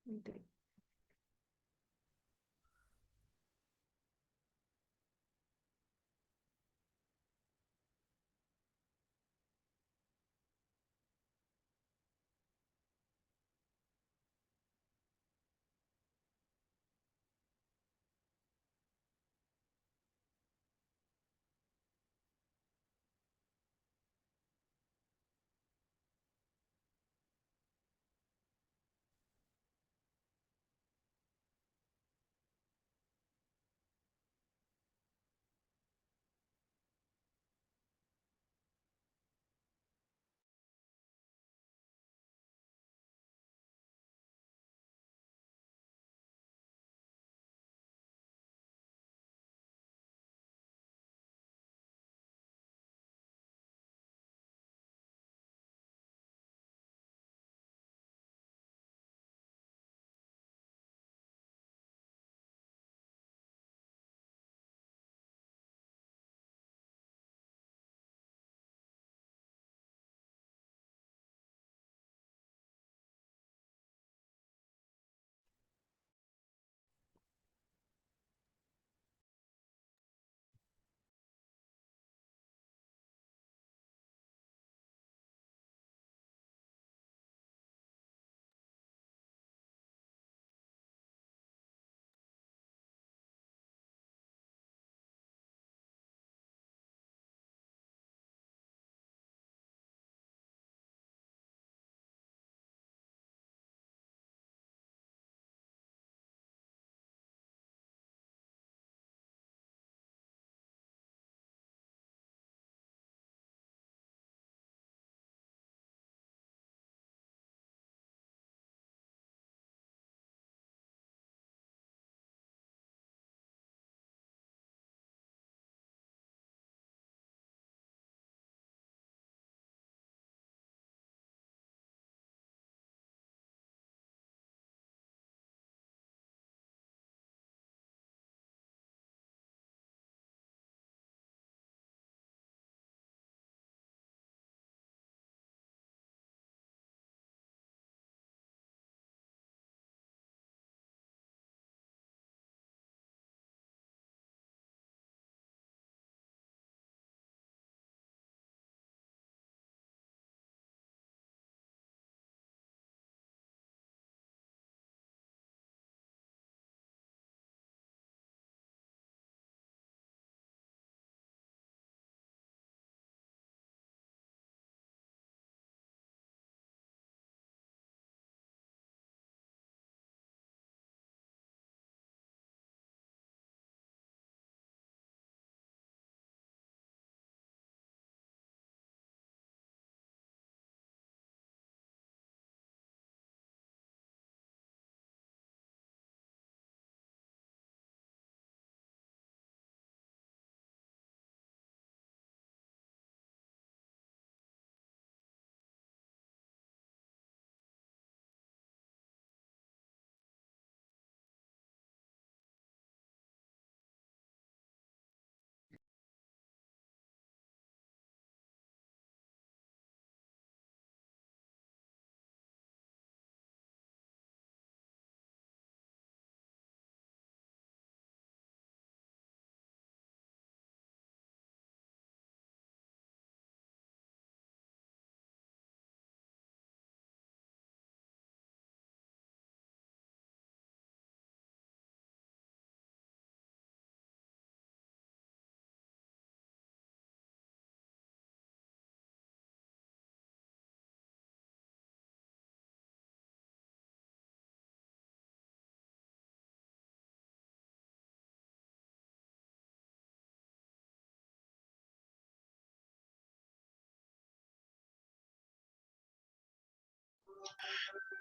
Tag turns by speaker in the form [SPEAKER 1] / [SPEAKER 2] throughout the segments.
[SPEAKER 1] Gitu.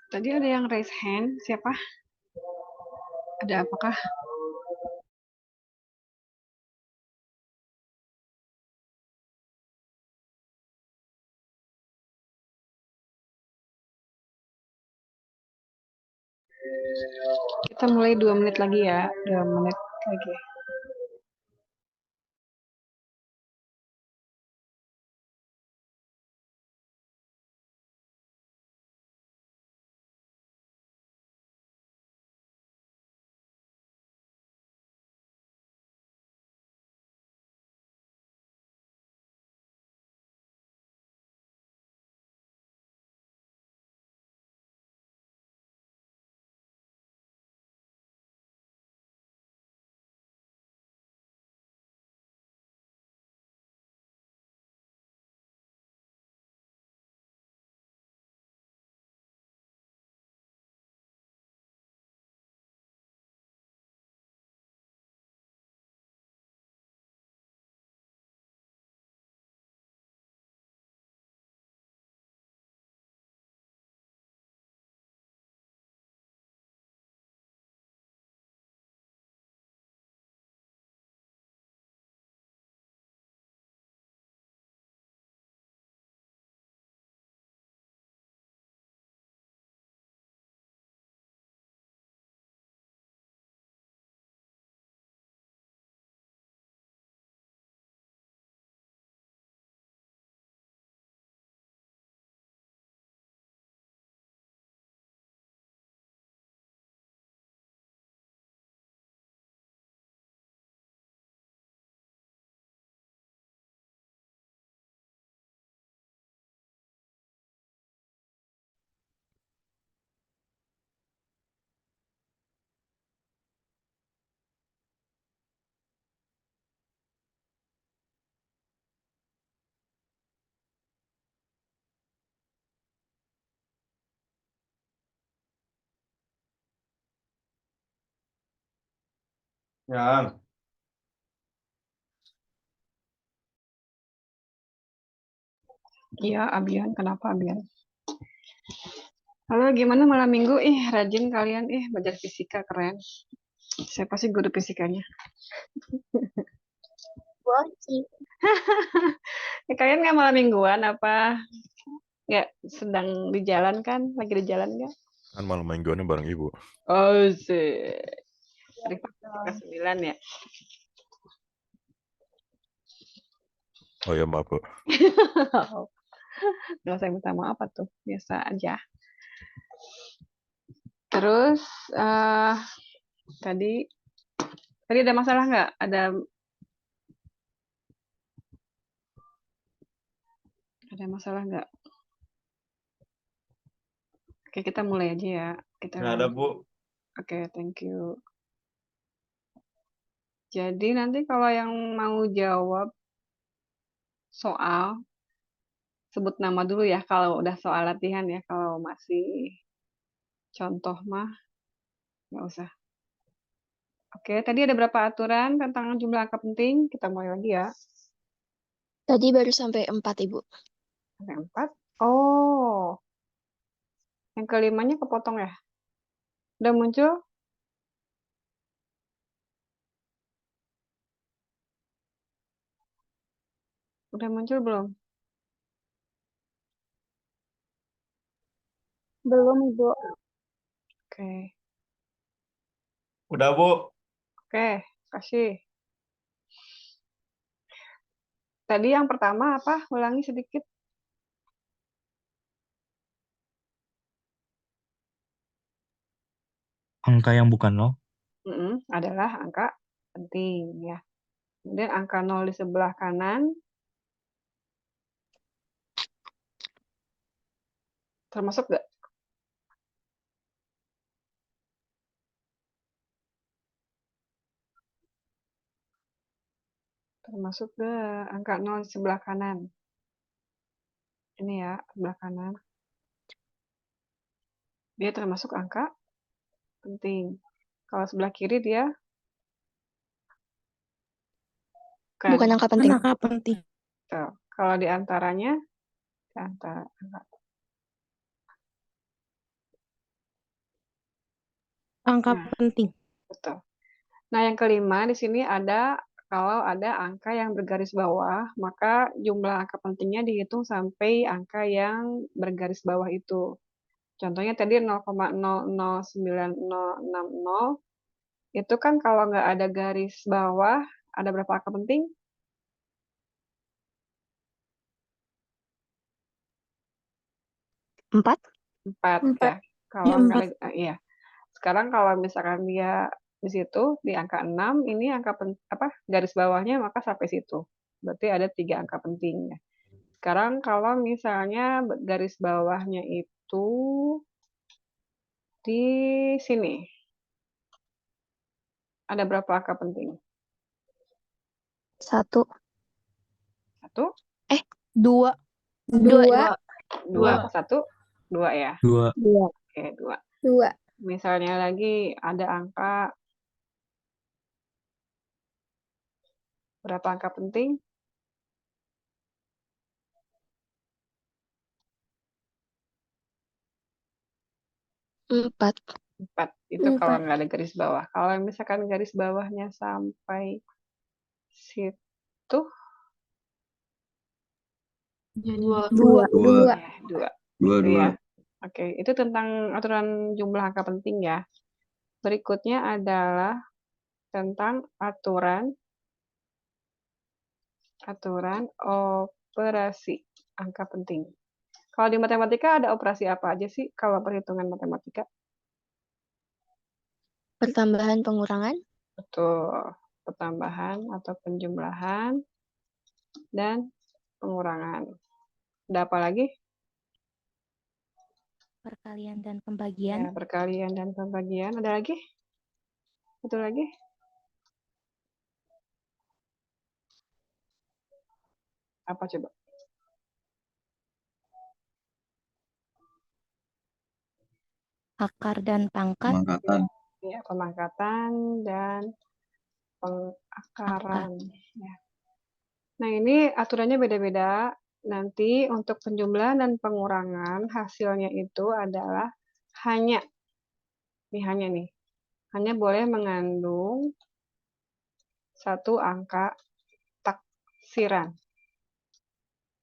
[SPEAKER 1] Tadi ada yang raise hand, siapa? Ada apakah? Kita mulai 2 menit lagi ya, 2 menit lagi.
[SPEAKER 2] Yang.
[SPEAKER 1] Iya, Abian. Kenapa Abian? Halo, gimana malam minggu? Rajin kalian. Belajar fisika keren. Saya pasti guru fisikanya. Kalian nggak malam mingguan apa? Nggak sedang di jalan kan? Lagi di jalan nggak?
[SPEAKER 3] Kan malam mingguannya bareng ibu.
[SPEAKER 1] Oh, sih. Hari Fisika 9 ya?
[SPEAKER 3] Oh ya maaf bu.
[SPEAKER 1] Nggak usah minta maaf apa tuh. Biasa aja. Terus, tadi ada masalah nggak? Ada masalah nggak? Oke, kita mulai aja ya.
[SPEAKER 2] Nggak ada bu.
[SPEAKER 1] Oke, thank you. Jadi nanti kalau yang mau jawab soal, sebut nama dulu ya kalau udah soal latihan ya. Kalau masih contoh mah nggak usah. Oke, tadi ada berapa aturan tentang jumlah angka penting? Kita mulai lagi ya.
[SPEAKER 4] Tadi baru sampai 4, Ibu.
[SPEAKER 1] Sampai 4. Oh, yang kelimanya kepotong ya? Udah muncul? Udah muncul belum?
[SPEAKER 4] Belum, Ibu.
[SPEAKER 1] Oke.
[SPEAKER 2] Udah bu.
[SPEAKER 1] Oke, kasih. Tadi yang pertama apa? Ulangi sedikit.
[SPEAKER 5] Angka yang bukan 0.
[SPEAKER 1] Adalah angka penting ya. Kemudian angka 0 di sebelah kanan. Termasuk nggak? Termasuk ke angka 0 di sebelah kanan. Ini ya, sebelah kanan. Dia termasuk angka penting. Kalau sebelah kiri dia
[SPEAKER 4] Bukan angka penting.
[SPEAKER 6] Angka penting.
[SPEAKER 1] Tuh. Kalau di antaranya, di antara angka.
[SPEAKER 6] Angka
[SPEAKER 1] Nah,
[SPEAKER 6] penting.
[SPEAKER 1] betul. Nah, yang kelima di sini ada kalau ada angka yang bergaris bawah, maka jumlah angka pentingnya dihitung sampai angka yang bergaris bawah itu. Contohnya tadi 0,009060 itu kan kalau nggak ada garis bawah, ada berapa angka penting?
[SPEAKER 4] 4.
[SPEAKER 1] 4 ya. Kalau
[SPEAKER 6] Ya,
[SPEAKER 1] nggak
[SPEAKER 6] 4.
[SPEAKER 1] ada, iya. Sekarang kalau misalkan dia di situ di angka 6, ini angka garis bawahnya maka sampai situ. Berarti ada 3 angka penting ya. Sekarang kalau misalnya garis bawahnya itu di sini. Ada berapa angka penting?
[SPEAKER 4] 1.
[SPEAKER 1] 1,
[SPEAKER 6] 2.
[SPEAKER 4] 2.
[SPEAKER 1] 2 apa 1? 2 ya.
[SPEAKER 5] 2.
[SPEAKER 4] 2.
[SPEAKER 1] Oke, 2.
[SPEAKER 4] 2.
[SPEAKER 1] Misalnya lagi ada angka berapa angka penting?
[SPEAKER 4] 4.
[SPEAKER 1] 4. Itu kalau
[SPEAKER 4] 4.
[SPEAKER 1] nggak ada garis bawah. Kalau misalkan garis bawahnya sampai situ,
[SPEAKER 6] Jadi
[SPEAKER 4] 2. 2.
[SPEAKER 1] ya, 2.
[SPEAKER 2] Dua
[SPEAKER 1] Gitu ya. Oke, itu tentang aturan jumlah angka penting ya. Berikutnya adalah tentang aturan operasi angka penting. Kalau di matematika ada operasi apa aja sih kalau perhitungan matematika?
[SPEAKER 4] Pertambahan pengurangan.
[SPEAKER 1] Betul. Pertambahan atau penjumlahan dan pengurangan. Ada apa lagi?
[SPEAKER 4] Perkalian dan
[SPEAKER 1] Ya,
[SPEAKER 4] pembagian.
[SPEAKER 1] perkalian dan pembagian. Ada lagi? Satu lagi? Apa coba?
[SPEAKER 4] Akar dan pangkat.
[SPEAKER 2] Pemangkatan.
[SPEAKER 1] Ya, pemangkatan dan pengakaran. Ya. Nah, ini aturannya beda-beda. Nanti untuk penjumlahan dan pengurangan hasilnya itu adalah hanya hanya boleh mengandung satu angka taksiran.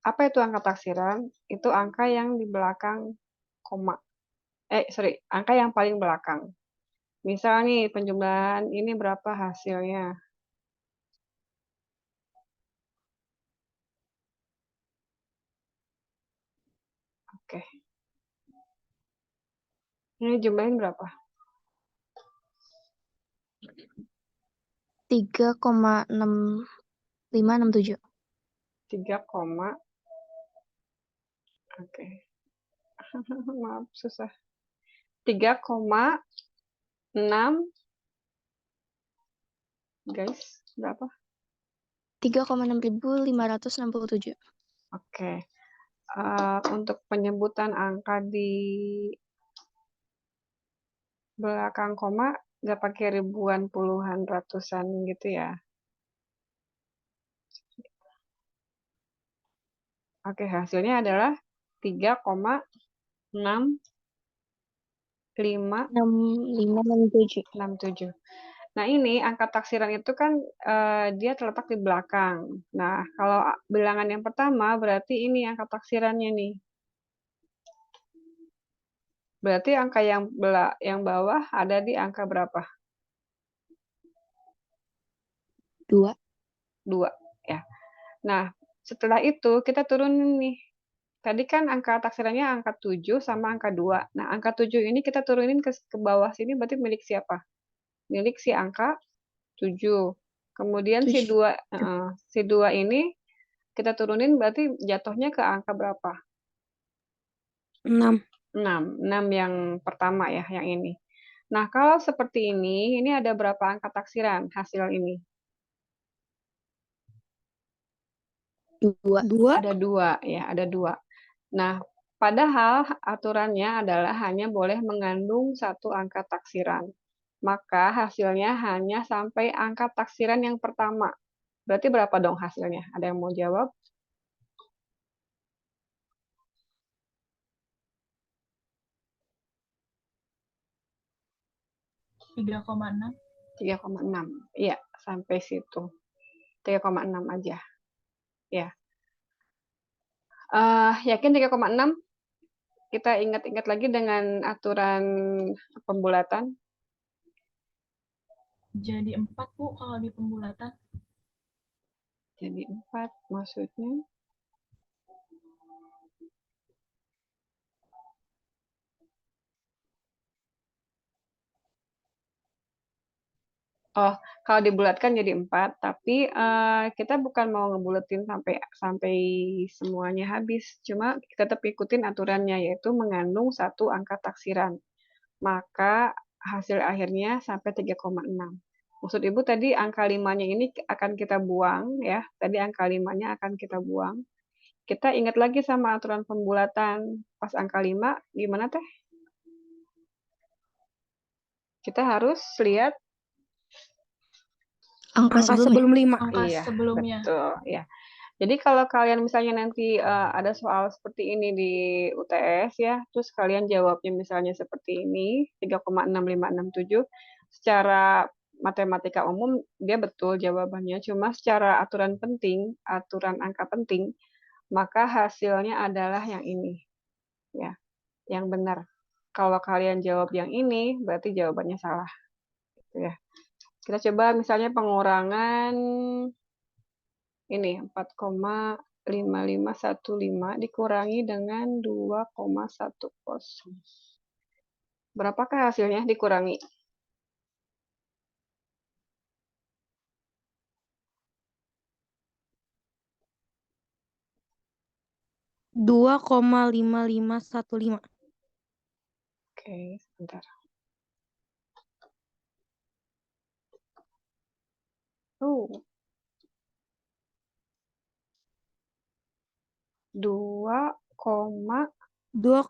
[SPEAKER 1] Apa itu angka taksiran? Itu angka yang di belakang koma. Angka yang paling belakang. Misal nih, penjumlahan ini berapa hasilnya? Oke. Ini jumlahin berapa?
[SPEAKER 4] 3,6567.
[SPEAKER 1] 3, oke. Maaf, susah. 3,6, guys, berapa?
[SPEAKER 4] 3,6567.
[SPEAKER 1] Oke. Untuk penyebutan angka di belakang koma, nggak pakai ribuan, puluhan, ratusan gitu ya. Oke, hasilnya adalah 3,6567.
[SPEAKER 4] 6567.
[SPEAKER 1] Nah, ini angka taksiran itu kan dia terletak di belakang. Nah, kalau bilangan yang pertama berarti ini angka taksirannya nih. Berarti angka yang bawah ada di angka berapa?
[SPEAKER 4] 2.
[SPEAKER 1] 2, ya. Nah, setelah itu kita turunin nih. Tadi kan angka taksirannya angka 7 sama angka 2. Nah, angka 7 ini kita turunin ke bawah sini berarti milik siapa? Milik si angka 7. Kemudian si 2 ini kita turunin berarti jatuhnya ke angka berapa?
[SPEAKER 6] 6.
[SPEAKER 1] 6 yang pertama ya, yang ini. Nah, kalau seperti ini ada berapa angka taksiran hasil ini?
[SPEAKER 4] 2.
[SPEAKER 6] 2.
[SPEAKER 1] Ada 2 ya, ada 2. Nah, padahal aturannya adalah hanya boleh mengandung satu angka taksiran. Maka hasilnya hanya sampai angka taksiran yang pertama. Berarti berapa dong hasilnya? Ada yang mau jawab?
[SPEAKER 6] 3,6.
[SPEAKER 1] 3,6. Iya, sampai situ. 3,6 aja. Ya. Yakin 3,6? Kita ingat-ingat lagi dengan aturan pembulatan.
[SPEAKER 6] Jadi 4, Bu, kalau di pembulatan.
[SPEAKER 1] Jadi 4 maksudnya. Oh, kalau dibulatkan jadi 4, tapi kita bukan mau ngebulatin sampai semuanya habis. Cuma tetap ikutin aturannya, yaitu mengandung satu angka taksiran. Maka hasil akhirnya sampai 3,6. Maksud Ibu tadi angka 5-nya ini akan kita buang ya. Tadi angka 5-nya akan kita buang. Kita ingat lagi sama aturan pembulatan. Pas angka 5, gimana teh? Kita harus lihat
[SPEAKER 4] Angka
[SPEAKER 6] sebelum 5.
[SPEAKER 1] iya, sebelumnya. Betul, ya. Jadi kalau kalian misalnya nanti ada soal seperti ini di UTS ya, terus kalian jawabnya misalnya seperti ini, 3,6567, secara matematika umum dia betul jawabannya, cuma secara aturan angka penting, maka hasilnya adalah yang ini. Ya, yang benar. Kalau kalian jawab yang ini, berarti jawabannya salah. Gitu ya. Kita coba misalnya pengurangan ini 4,5515 dikurangi dengan 2,10. Berapakah hasilnya dikurangi?
[SPEAKER 6] 2,5515.
[SPEAKER 1] Oke, sebentar. Oh. 2,
[SPEAKER 6] 2,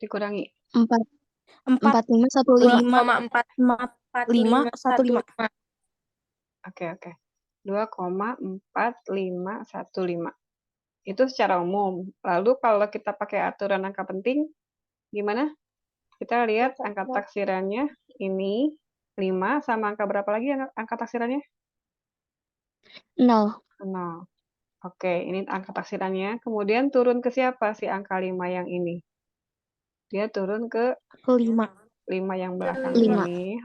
[SPEAKER 1] dikurangi
[SPEAKER 4] 4515.
[SPEAKER 6] 2,4515.
[SPEAKER 1] Oke. 2,4515. Itu secara umum. Lalu kalau kita pakai aturan angka penting, gimana? Kita lihat angka taksirannya ini 5 sama angka berapa lagi angka taksirannya?
[SPEAKER 4] 0.
[SPEAKER 1] 0. Oke, ini angka taksirannya. Kemudian turun ke siapa si angka 5 yang ini? Dia turun ke
[SPEAKER 6] 5.
[SPEAKER 1] 5 yang belakang
[SPEAKER 4] 5.
[SPEAKER 1] ini.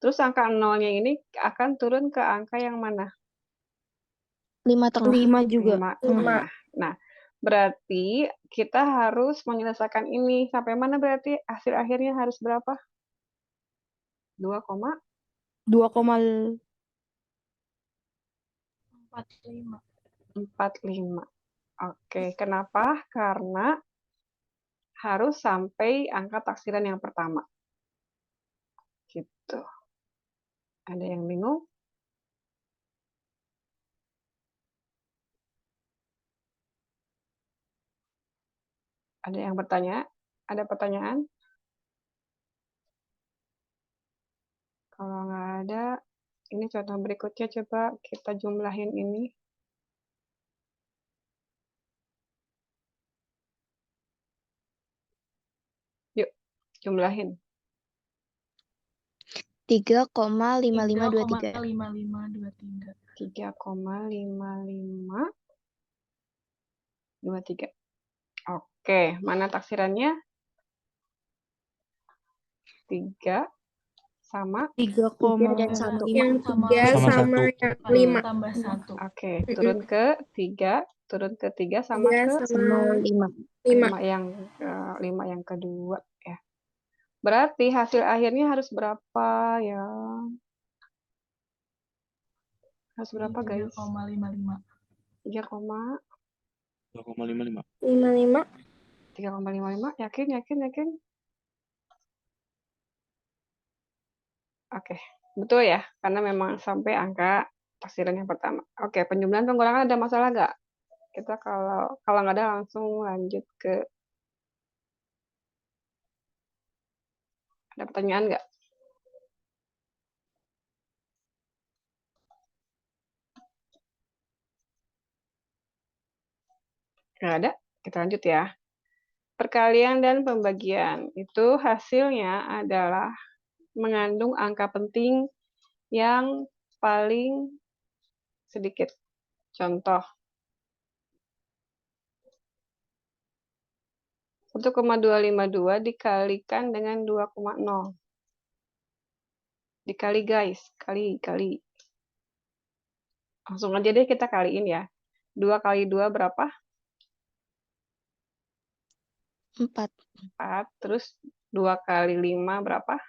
[SPEAKER 1] Terus angka 0-nya ini akan turun ke angka yang mana?
[SPEAKER 4] 5 tengah.
[SPEAKER 6] 5 juga.
[SPEAKER 1] 5 tengah. Nah, berarti kita harus menyelesaikan ini. Sampai mana berarti hasil akhirnya harus berapa?
[SPEAKER 6] 2,45.
[SPEAKER 1] 2,45. Oke, kenapa? Karena harus sampai angka taksiran yang pertama. Gitu. Ada yang bingung? Ada yang bertanya? Ada pertanyaan? Kalau nggak ada, ini contoh berikutnya coba kita jumlahin ini. Yuk, jumlahin.
[SPEAKER 4] 3,5523.
[SPEAKER 6] 3,5523.
[SPEAKER 1] 3,5523. Oke, mana taksirannya? 3 sama
[SPEAKER 6] 3,
[SPEAKER 4] 3 dan 1.
[SPEAKER 2] Yang 3
[SPEAKER 6] sama
[SPEAKER 2] sama yang 5.
[SPEAKER 6] tambah 1.
[SPEAKER 1] Oke, turun ke 3 sama
[SPEAKER 2] 3
[SPEAKER 1] ke
[SPEAKER 2] sama
[SPEAKER 4] 5.
[SPEAKER 2] 5.
[SPEAKER 1] 5 yang kedua ya. Berarti hasil akhirnya harus berapa ya? Harus berapa guys?
[SPEAKER 6] 3,55.
[SPEAKER 3] 2,55.
[SPEAKER 2] 55.
[SPEAKER 1] 3,55. Yakin? Oke, betul ya, karena memang sampai angka taksiran yang pertama. Oke, penjumlahan pengurangan ada masalah nggak? Kita kalau nggak ada langsung lanjut ke, ada pertanyaan nggak? Nggak ada? Kita lanjut ya. Perkalian dan pembagian itu hasilnya adalah mengandung angka penting yang paling sedikit. Contoh, 1,252 dikalikan dengan 2,0. Dikali guys, kali. Langsung aja deh kita kaliin ya. 2 kali 2 berapa?
[SPEAKER 4] 4.
[SPEAKER 1] 4. Terus 2 kali 5 berapa?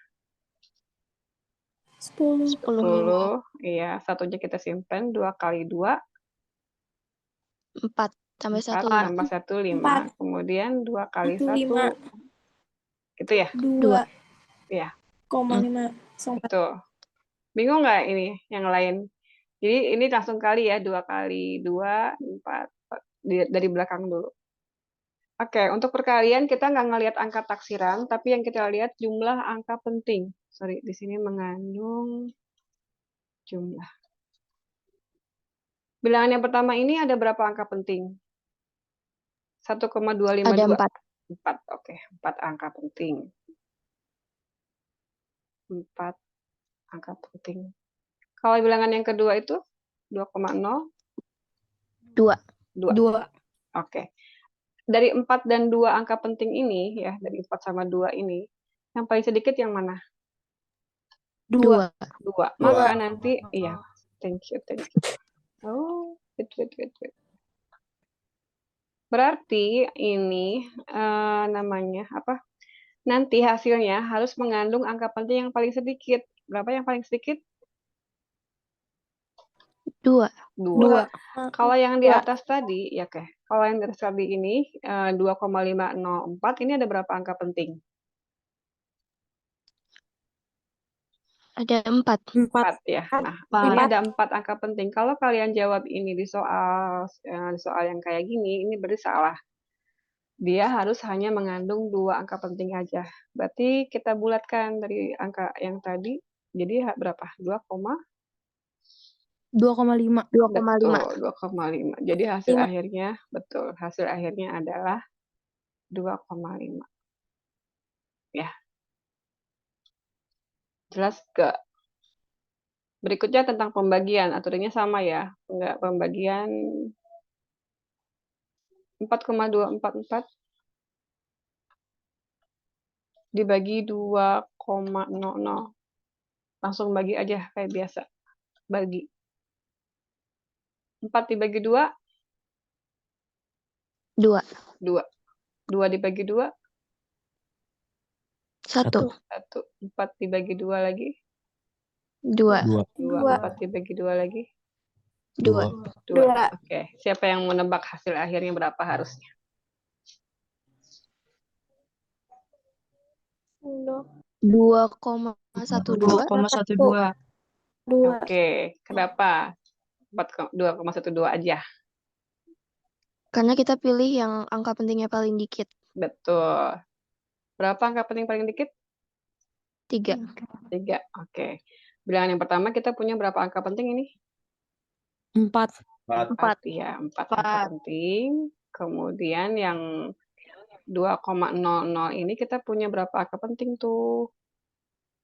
[SPEAKER 2] 10.
[SPEAKER 1] 10. Iya, satunya kita simpan. 2 kali 2.
[SPEAKER 4] 4. Tambah
[SPEAKER 1] 4
[SPEAKER 4] 1, 5.
[SPEAKER 1] tambah 1, 5.
[SPEAKER 2] 4.
[SPEAKER 1] Kemudian 2 kali
[SPEAKER 2] 1,
[SPEAKER 1] 1.
[SPEAKER 2] 5.
[SPEAKER 1] Gitu ya?
[SPEAKER 2] 2.
[SPEAKER 1] Iya.
[SPEAKER 2] 5.
[SPEAKER 1] Betul. Bingung nggak ini yang lain? Jadi ini langsung kali ya. 2 kali 2, 4. Dari belakang dulu. Oke, untuk perkalian kita nggak ngelihat angka taksiran, tapi yang kita lihat jumlah angka penting. Sorry, di sini mengandung jumlah. Bilangan yang pertama ini ada berapa angka penting? 1,252.
[SPEAKER 4] Ada 4.
[SPEAKER 1] 4, oke. 4 angka penting. 4 angka penting. Kalau bilangan yang kedua itu 2,0?
[SPEAKER 4] 2.
[SPEAKER 1] 2. Oke. Dari 4 dan 2 angka penting ini, ya, dari 4 sama 2 ini, yang paling sedikit yang mana?
[SPEAKER 4] 2.
[SPEAKER 1] 2. Maka nanti, iya, thank you. Oh, wait. Berarti ini namanya apa? Nanti hasilnya harus mengandung angka penting yang paling sedikit. Berapa yang paling sedikit?
[SPEAKER 4] 2.
[SPEAKER 1] 2. Kalau yang di atas tadi, ya oke. Kalau yang di atas tadi ini 2,504, ini ada berapa angka penting?
[SPEAKER 4] Ada 4.
[SPEAKER 1] 4 ya. Nah, ini ada 4 angka penting. Kalau kalian jawab ini di soal yang kayak gini, ini berarti salah. Dia harus hanya mengandung 2 angka penting aja. Berarti kita bulatkan dari angka yang tadi, jadi berapa? 2,5.
[SPEAKER 2] 2,5.
[SPEAKER 4] 2,5.
[SPEAKER 1] Betul, 2,5. Jadi hasil
[SPEAKER 2] Lima.
[SPEAKER 1] akhirnya, betul, hasil akhirnya adalah 2,5. Ya, jelas ke berikutnya tentang pembagian, aturannya sama ya. Enggak, pembagian 4,244 dibagi 2,00. Langsung bagi aja kayak biasa. Bagi. 4 dibagi 2,
[SPEAKER 4] 2.
[SPEAKER 1] 2. 2 dibagi 2,
[SPEAKER 4] 1.
[SPEAKER 1] 1. 4 dibagi 2 lagi,
[SPEAKER 4] 2.
[SPEAKER 3] 2.
[SPEAKER 1] 2. 4 dibagi 2 lagi,
[SPEAKER 4] 2.
[SPEAKER 1] 2. Oke, siapa yang menebak hasil akhirnya berapa harusnya?
[SPEAKER 4] 2,12.
[SPEAKER 6] 2,12.
[SPEAKER 2] 2.
[SPEAKER 1] Oke, kenapa 2,12 aja?
[SPEAKER 4] Karena kita pilih yang angka pentingnya paling dikit.
[SPEAKER 1] Betul. Berapa angka penting paling dikit?
[SPEAKER 4] 3.
[SPEAKER 1] 3. Oke. Bilangan yang pertama kita punya berapa angka penting ini?
[SPEAKER 2] 4.
[SPEAKER 1] 4 ya, 4 angka penting. Kemudian yang 2,00 ini kita punya berapa angka penting tuh?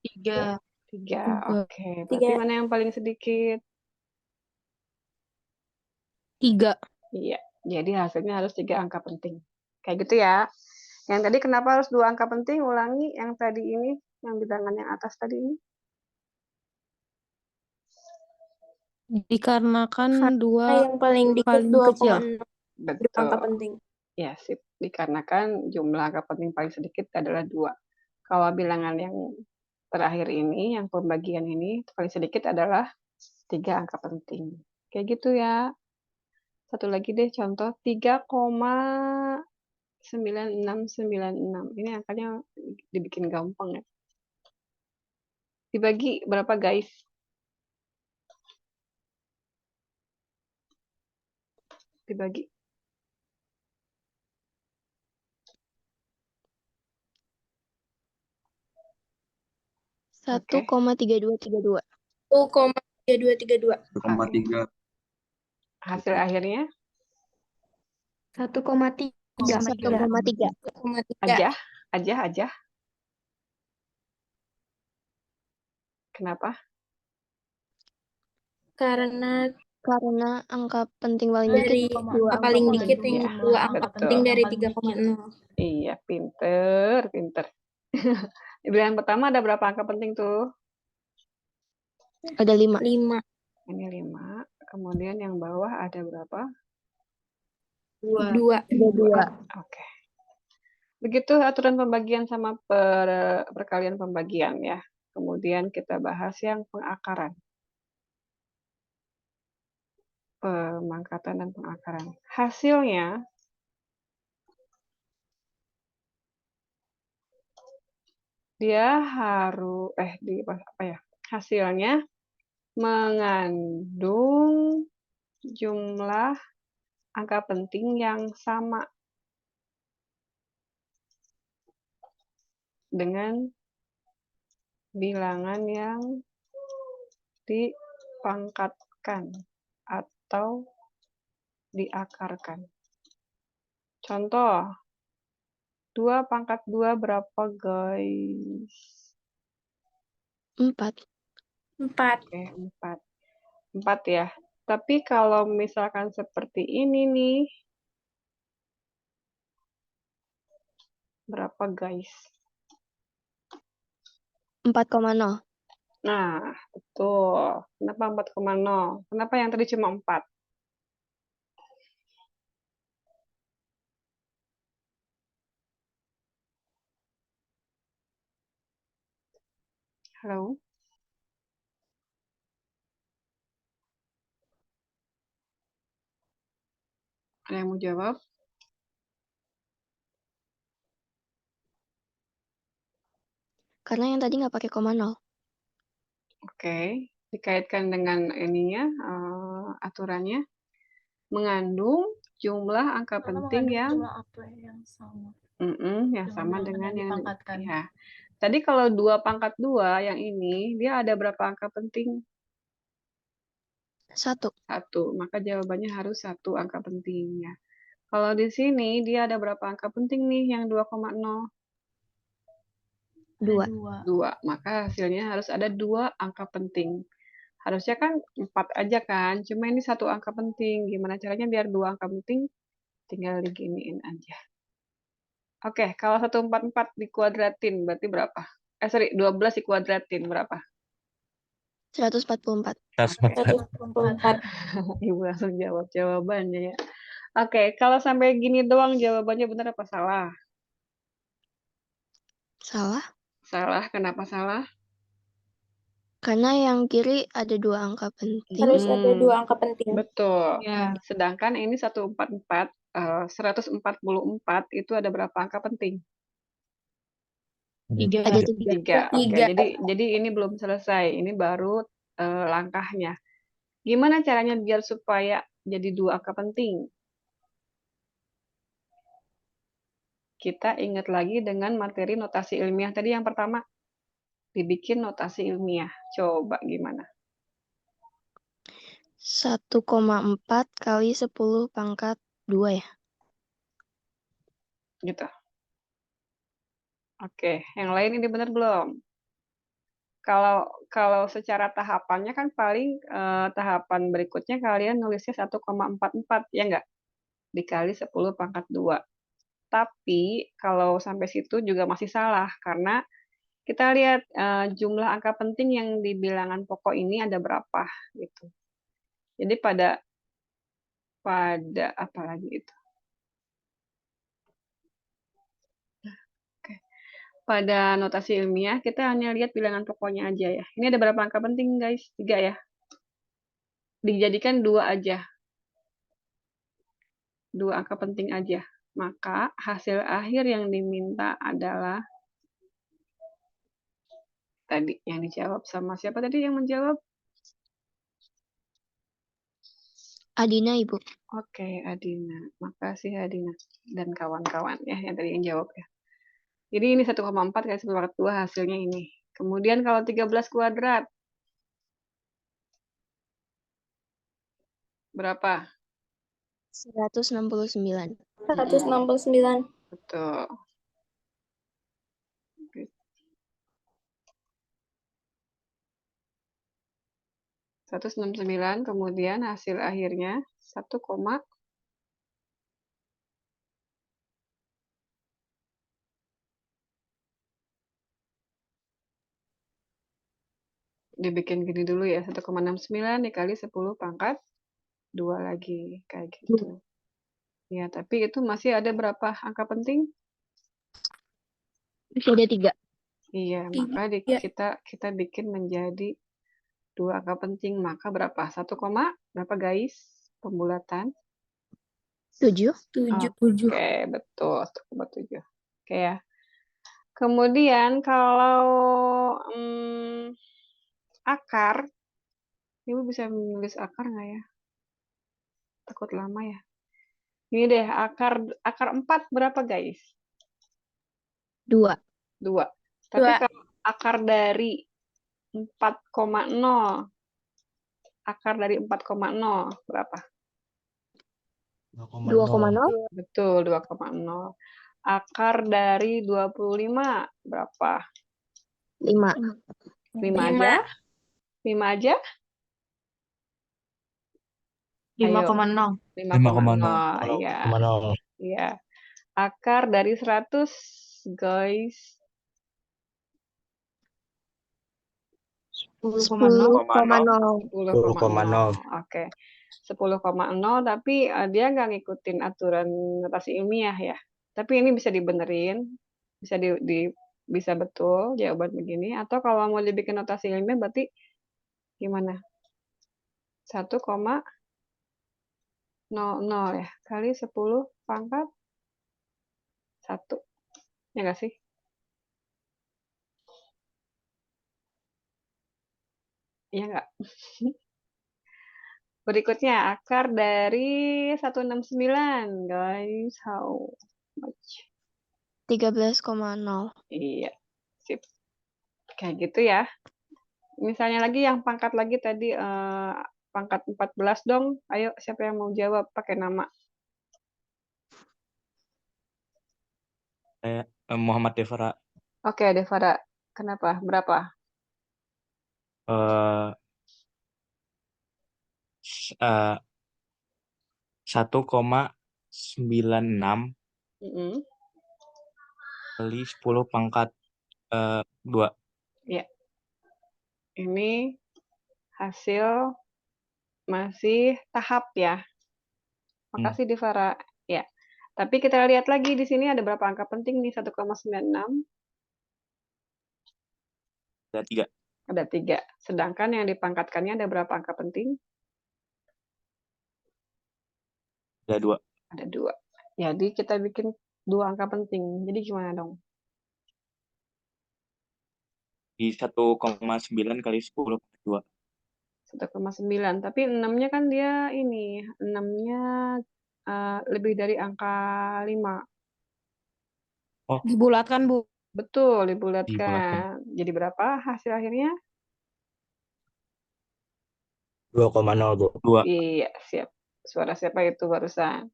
[SPEAKER 6] 3.
[SPEAKER 1] 3. Oke, berarti
[SPEAKER 2] Tiga.
[SPEAKER 1] mana yang paling sedikit?
[SPEAKER 2] 3.
[SPEAKER 1] Iya, jadi hasilnya harus 3 angka penting. Kayak gitu ya. Yang tadi kenapa harus 2 angka penting? Ulangi yang tadi ini, yang bilangan yang atas tadi ini.
[SPEAKER 2] Dikarenakan 2 Yang paling dikit paling kecil.
[SPEAKER 1] 2,00
[SPEAKER 2] Angka
[SPEAKER 1] Betul.
[SPEAKER 2] penting.
[SPEAKER 1] Ya, sip. Dikarenakan jumlah angka penting paling sedikit adalah 2. Kalau bilangan yang terakhir ini, yang pembagian ini, paling sedikit adalah 3 angka penting. Kayak gitu ya. Satu lagi deh contoh, 3,9696. Ini angkanya dibikin gampang ya. Dibagi berapa guys? Dibagi. Oke.
[SPEAKER 4] 1,3232.
[SPEAKER 2] 1,3232.
[SPEAKER 5] 1,3.
[SPEAKER 1] Hasil akhirnya
[SPEAKER 2] 1,3.
[SPEAKER 4] 1,3.
[SPEAKER 2] 1,3.
[SPEAKER 1] aja. Kenapa?
[SPEAKER 2] Karena
[SPEAKER 4] Karena angka penting paling
[SPEAKER 2] dari
[SPEAKER 4] dikit 2
[SPEAKER 2] angka paling
[SPEAKER 4] angka
[SPEAKER 2] dikit
[SPEAKER 4] penting.
[SPEAKER 2] yang
[SPEAKER 1] Ya,
[SPEAKER 2] 2 angka
[SPEAKER 1] betul.
[SPEAKER 2] penting dari 3,0.
[SPEAKER 1] Iya, pinter. Di bilangan pertama ada berapa angka penting tuh?
[SPEAKER 4] Ada 5.
[SPEAKER 2] 5.
[SPEAKER 1] Ini 5. Kemudian yang bawah ada berapa?
[SPEAKER 2] 2.
[SPEAKER 4] Ada 2.
[SPEAKER 1] Oke. Begitu aturan pembagian sama perkalian pembagian ya. Kemudian kita bahas yang pengakaran. Pemangkatan dan pengakaran. Hasilnya dia harus hasilnya mengandung jumlah angka penting yang sama dengan bilangan yang dipangkatkan atau diakarkan. Contoh, 2 pangkat 2 berapa guys?
[SPEAKER 4] 4.
[SPEAKER 2] 4.
[SPEAKER 1] Oke, 4. 4 ya. Tapi kalau misalkan seperti ini nih, berapa guys?
[SPEAKER 4] 4,0.
[SPEAKER 1] Nah, betul. Kenapa 4,0? Kenapa yang tadi cuma 4? Halo? Ada yang mau jawab?
[SPEAKER 4] Karena yang tadi nggak pakai koma 0.
[SPEAKER 1] Oke, dikaitkan dengan ininya, aturannya, mengandung jumlah angka penting yang
[SPEAKER 6] jumlah apel yang sama.
[SPEAKER 1] yang sama dengan yang
[SPEAKER 6] dipangkatkan.
[SPEAKER 1] ya. Tadi kalau 2 pangkat 2 yang ini, dia ada berapa angka penting?
[SPEAKER 4] 1.
[SPEAKER 1] 1. Maka jawabannya harus 1 angka pentingnya. Kalau di sini dia ada berapa angka penting nih yang 2,0?
[SPEAKER 4] 2.
[SPEAKER 1] 2. Maka hasilnya harus ada 2 angka penting. Harusnya kan 4 aja kan, cuma ini 1 angka penting. Gimana caranya biar 2 angka penting? Tinggal diginiin aja. Oke, kalau 144 dikuadratin berarti berapa? 12 dikuadratin berapa?
[SPEAKER 4] 144.
[SPEAKER 1] Oke,
[SPEAKER 2] 144.
[SPEAKER 1] Ibu langsung jawab jawabannya ya. Oke, kalau sampai gini doang jawabannya benar apa salah?
[SPEAKER 4] Salah.
[SPEAKER 1] Salah, kenapa salah?
[SPEAKER 4] Karena yang kiri ada 2 angka penting.
[SPEAKER 2] Harus ada 2 angka penting.
[SPEAKER 1] Betul.
[SPEAKER 6] Ya.
[SPEAKER 1] Sedangkan ini 144, 144 itu ada berapa angka penting?
[SPEAKER 6] 3.
[SPEAKER 4] Ada 3.
[SPEAKER 1] 3. Oke,
[SPEAKER 2] 3.
[SPEAKER 1] jadi ini belum selesai. Ini baru langkahnya. Gimana caranya biar supaya jadi 2 angka penting? Kita ingat lagi dengan materi notasi ilmiah tadi yang pertama. Dibikin notasi ilmiah. Coba gimana?
[SPEAKER 4] 1,4 kali 10 pangkat 2 ya.
[SPEAKER 1] Gitu. Oke, yang lain ini benar belum? Kalau secara tahapannya kan paling tahapan berikutnya kalian nulisnya 1,44 ya enggak? Dikali 10 pangkat 2. Tapi kalau sampai situ juga masih salah karena kita lihat jumlah angka penting yang di bilangan pokok ini ada berapa gitu. Jadi pada apa lagi itu? Pada notasi ilmiah, kita hanya lihat bilangan pokoknya aja ya. Ini ada berapa angka penting, guys? 3 ya. Dijadikan 2 aja. 2 angka penting aja. Maka hasil akhir yang diminta adalah tadi yang dijawab sama siapa tadi yang menjawab?
[SPEAKER 4] Adina, Ibu.
[SPEAKER 1] Oke, Adina. Makasih Adina dan kawan-kawan ya yang tadi yang jawab ya. Jadi ini 1,4 kali 10 pangkat 2 hasilnya ini. Kemudian kalau 13 kuadrat berapa?
[SPEAKER 4] 169.
[SPEAKER 2] 169.
[SPEAKER 1] Betul. 169, kemudian hasil akhirnya 1, dibikin gini dulu ya, 1,69 dikali 10 pangkat 2 lagi, kayak gitu. Ya, tapi itu masih ada berapa angka penting?
[SPEAKER 4] Masih ada 3.
[SPEAKER 1] Iya, maka kita bikin menjadi 2 angka penting, maka berapa? 1, berapa guys? Pembulatan?
[SPEAKER 4] 7.
[SPEAKER 2] 7.
[SPEAKER 1] Oke, betul, 1,7. Oke ya. Kemudian kalau akar, Ibu bisa menulis akar nggak ya? Takut lama ya. Ini deh, akar 4 berapa guys?
[SPEAKER 4] 2.
[SPEAKER 1] 2. Tapi
[SPEAKER 2] 2.
[SPEAKER 1] kalau akar dari 4,0, akar dari 4,0 berapa?
[SPEAKER 4] 2,0.
[SPEAKER 1] Betul, 2,0. Akar dari 25 berapa?
[SPEAKER 4] 5.
[SPEAKER 1] 5 aja? 5 aja?
[SPEAKER 6] 5,0.
[SPEAKER 1] 5,0. Iya. Iya. Akar dari 100, guys.
[SPEAKER 6] 10,0.
[SPEAKER 1] 10,0. Oke. 10,0 tapi dia nggak ngikutin aturan notasi ilmiah ya. Tapi ini bisa dibenerin, bisa bisa betul jawaban begini. Atau kalau mau dibikin notasi ilmiah berarti gimana? 1,00 ya kali 10 pangkat 1. Ya nggak sih? Iya nggak? Berikutnya, akar dari 169, guys. How much?
[SPEAKER 4] 13,0.
[SPEAKER 1] Iya, sip. Kayak gitu ya. Misalnya lagi yang pangkat lagi tadi, pangkat 14 dong. Ayo, siapa yang mau jawab pakai nama?
[SPEAKER 5] Muhammad Devara.
[SPEAKER 1] Oke, Devara. Kenapa? Berapa?
[SPEAKER 5] Eh, 1,96
[SPEAKER 1] Mm-mm.
[SPEAKER 5] kali 10 pangkat 2.
[SPEAKER 1] Ya, ini hasil masih tahap ya. Makasih Devara. Ya. Tapi kita lihat lagi di sini ada berapa angka penting nih 1,96.
[SPEAKER 5] Ada 3.
[SPEAKER 1] Ada 3. Sedangkan yang dipangkatkannya ada berapa angka penting?
[SPEAKER 5] Ada 2.
[SPEAKER 1] Ada 2. Jadi kita bikin 2 angka penting. Jadi gimana dong?
[SPEAKER 5] Di 1,9 kali 10 per 2.
[SPEAKER 1] 1,9. Tapi 6-nya kan dia ini. 6-nya lebih dari angka 5.
[SPEAKER 5] Oh,
[SPEAKER 6] Dibulatkan, Bu.
[SPEAKER 1] Betul,
[SPEAKER 5] dibulatkan.
[SPEAKER 1] dibulatkan. Jadi berapa hasil akhirnya?
[SPEAKER 5] 2,0, Bu. 2.
[SPEAKER 1] Iya, siap. Suara siapa itu barusan?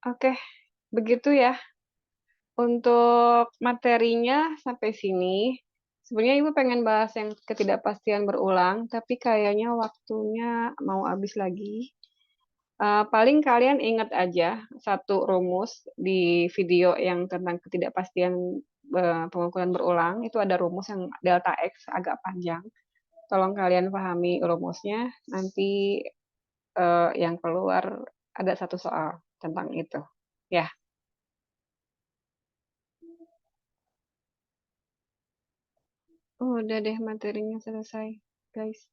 [SPEAKER 1] Oke, begitu ya. Untuk materinya sampai sini. Sebenarnya Ibu pengen bahas yang ketidakpastian berulang, tapi kayaknya waktunya mau habis lagi. Paling kalian ingat aja satu rumus di video yang tentang ketidakpastian pengukuran berulang. Itu ada rumus yang delta X agak panjang. Tolong kalian pahami rumusnya. Nanti yang keluar ada satu soal tentang itu. Ya. Udah deh materinya selesai, guys.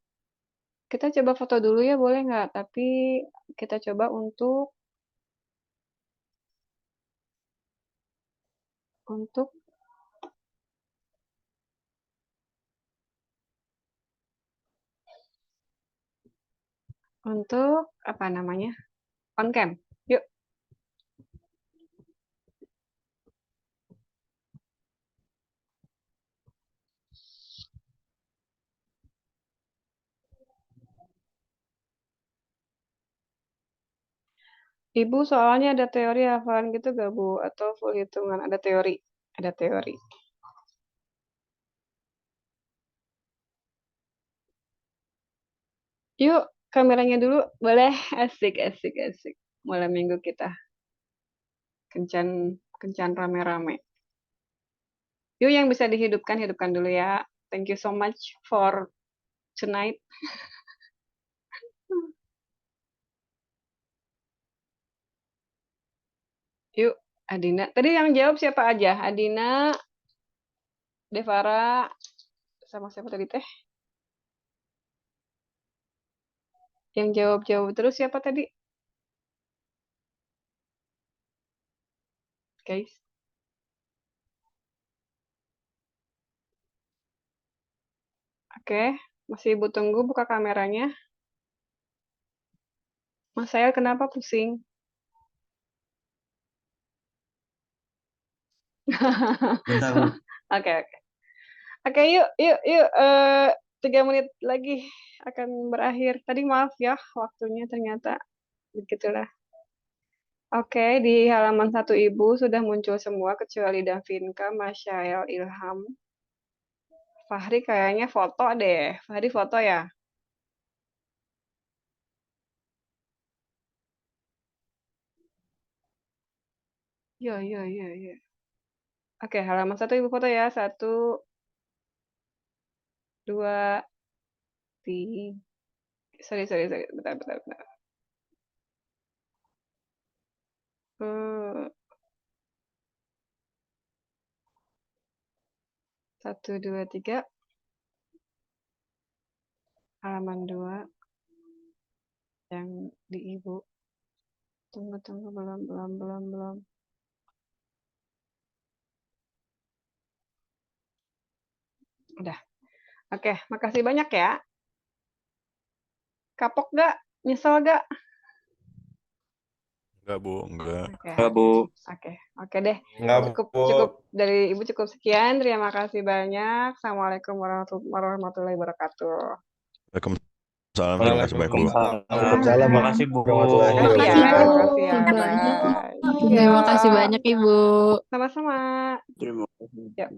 [SPEAKER 1] Kita coba foto dulu ya, boleh nggak? Tapi kita coba untuk apa namanya? On cam. Yuk. Ibu soalnya ada teori hafalan gitu gak, Bu? Atau full hitungan? Ada teori. Ada teori. Yuk, kameranya dulu. Boleh? Asik, asik, asik. Malam minggu kita. Kencan, kencan rame-rame. Yuk, yang bisa dihidupkan, hidupkan dulu ya. Thank you so much for tonight. Yuk, Adina. Tadi yang jawab siapa aja? Adina, Devara, sama siapa tadi teh? Yang jawab-jawab terus siapa tadi? Guys. Oke, masih Ibu tunggu buka kameranya. Mas saya kenapa pusing?
[SPEAKER 5] Bentar, Bu.
[SPEAKER 1] Oke, oke. Oke, yuk, yuk, yuk. 3 menit lagi akan berakhir. Tadi maaf ya, waktunya ternyata begitulah. Oke, di halaman 1 Ibu sudah muncul semua kecuali Davinka, Masyael, Ilham. Fahri kayaknya foto deh. Fahri foto ya? Yo, yo, yo, yo. Oke, halaman 1 Ibu foto ya. 1, 2, 3. Sorry. Bentar, bentar, bentar. 1, 2, 3. Halaman 2. Yang di Ibu. Tunggu, belum. Udah. Oke, makasih banyak ya. Kapok gak? Nyesel gak?
[SPEAKER 3] Enggak, Bu. Enggak.
[SPEAKER 1] Oke.
[SPEAKER 5] Bu.
[SPEAKER 1] Oke. Oke deh,
[SPEAKER 7] Enggak,
[SPEAKER 1] cukup
[SPEAKER 7] Bu.
[SPEAKER 1] dari Ibu cukup sekian. Terima kasih banyak. Assalamualaikum warahmatullahi wabarakatuh.
[SPEAKER 3] Waalaikumsalam. Terima kasih banyak, Bu.
[SPEAKER 7] Waalaikumsalam
[SPEAKER 5] Terima kasih, Bu.
[SPEAKER 7] warahmatullahi
[SPEAKER 1] Makasih ya,
[SPEAKER 4] Makasih, Bu.
[SPEAKER 1] makasih ya.
[SPEAKER 6] Banyak.
[SPEAKER 1] Bye.
[SPEAKER 6] Terima kasih banyak, Ibu.
[SPEAKER 1] Sama-sama.
[SPEAKER 5] Terima kasih.
[SPEAKER 1] Yuk.